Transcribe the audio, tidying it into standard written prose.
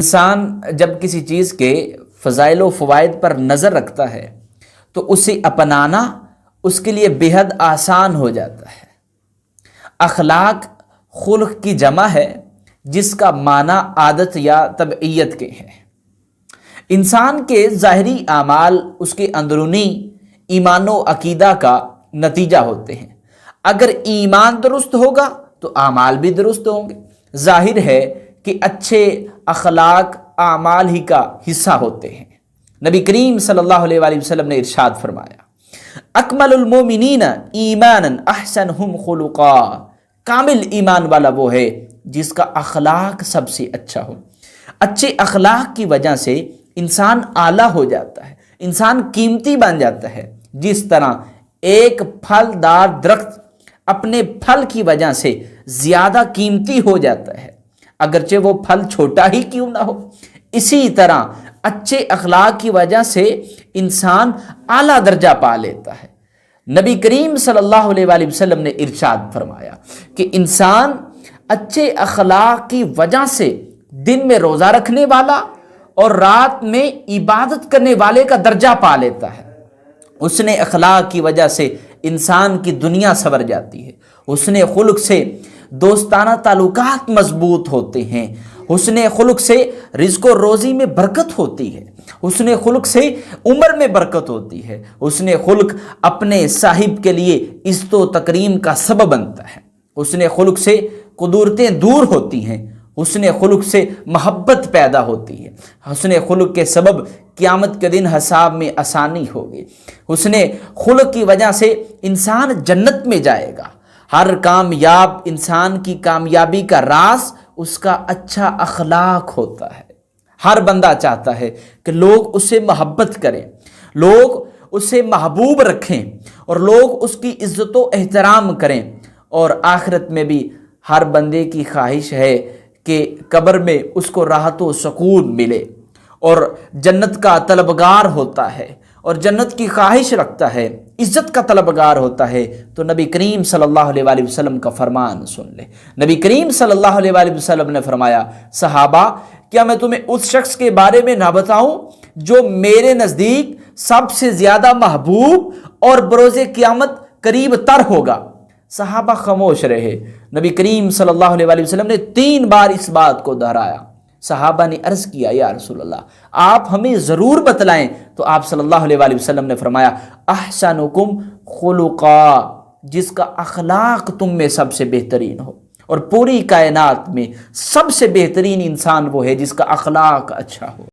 انسان جب کسی چیز کے فضائل و فوائد پر نظر رکھتا ہے تو اسے اپنانا اس کے لیے بے حد آسان ہو جاتا ہے۔ اخلاق خلق کی جمع ہے جس کا معنی عادت یا طبعیت کے ہے۔ انسان کے ظاہری اعمال اس کے اندرونی ایمان و عقیدہ کا نتیجہ ہوتے ہیں۔ اگر ایمان درست ہوگا تو اعمال بھی درست ہوں گے۔ ظاہر ہے کہ اچھے اخلاق اعمال ہی کا حصہ ہوتے ہیں۔ نبی کریم صلی اللہ علیہ وآلہ وسلم نے ارشاد فرمایا، اکمل المومنین ایمانا احسنہم خلقا، کامل ایمان والا وہ ہے جس کا اخلاق سب سے اچھا ہو۔ اچھے اخلاق کی وجہ سے انسان اعلیٰ ہو جاتا ہے، انسان قیمتی بن جاتا ہے۔ جس طرح ایک پھل دار درخت اپنے پھل کی وجہ سے زیادہ قیمتی ہو جاتا ہے اگرچہ وہ پھل چھوٹا ہی کیوں نہ ہو، اسی طرح اچھے اخلاق کی وجہ سے انسان اعلیٰ درجہ پا لیتا ہے۔ نبی کریم صلی اللہ علیہ وآلہ وسلم نے ارشاد فرمایا کہ انسان اچھے اخلاق کی وجہ سے دن میں روزہ رکھنے والا اور رات میں عبادت کرنے والے کا درجہ پا لیتا ہے۔ حسن اخلاق کی وجہ سے انسان کی دنیا سنور جاتی ہے۔ حسن خلق سے دوستانہ تعلقات مضبوط ہوتے ہیں۔ حسن خلق سے رزق و روزی میں برکت ہوتی ہے۔ حسن خلق سے عمر میں برکت ہوتی ہے۔ حسن خلق اپنے صاحب کے لیے عزت و تکریم کا سبب بنتا ہے۔ حسن خلق سے قدورتیں دور ہوتی ہیں۔ حسن خلق سے محبت پیدا ہوتی ہے۔ حسن خلق کے سبب قیامت کے دن حساب میں آسانی ہوگی۔ حسن خلق کی وجہ سے انسان جنت میں جائے گا۔ ہر کامیاب انسان کی کامیابی کا راز اس کا اچھا اخلاق ہوتا ہے۔ ہر بندہ چاہتا ہے کہ لوگ اسے محبت کریں، لوگ اسے محبوب رکھیں اور لوگ اس کی عزت و احترام کریں، اور آخرت میں بھی ہر بندے کی خواہش ہے کہ قبر میں اس کو راحت و سکون ملے، اور جنت کا طلبگار ہوتا ہے اور جنت کی خواہش رکھتا ہے، عزت کا طلبگار ہوتا ہے، تو نبی کریم صلی اللہ علیہ وآلہ وسلم کا فرمان سن لے۔ نبی کریم صلی اللہ علیہ وآلہ وسلم نے فرمایا، صحابہ کیا میں تمہیں اس شخص کے بارے میں نہ بتاؤں جو میرے نزدیک سب سے زیادہ محبوب اور بروز قیامت قریب تر ہوگا؟ صحابہ خاموش رہے۔ نبی کریم صلی اللہ علیہ وآلہ وسلم نے 3 بار اس بات کو دہرایا۔ صحابہ نے عرض کیا، یا رسول اللہ آپ ہمیں ضرور بتلائیں۔ تو آپ صلی اللہ علیہ وآلہ وسلم نے فرمایا، احسنکم خلقا، جس کا اخلاق تم میں سب سے بہترین ہو، اور پوری کائنات میں سب سے بہترین انسان وہ ہے جس کا اخلاق اچھا ہو۔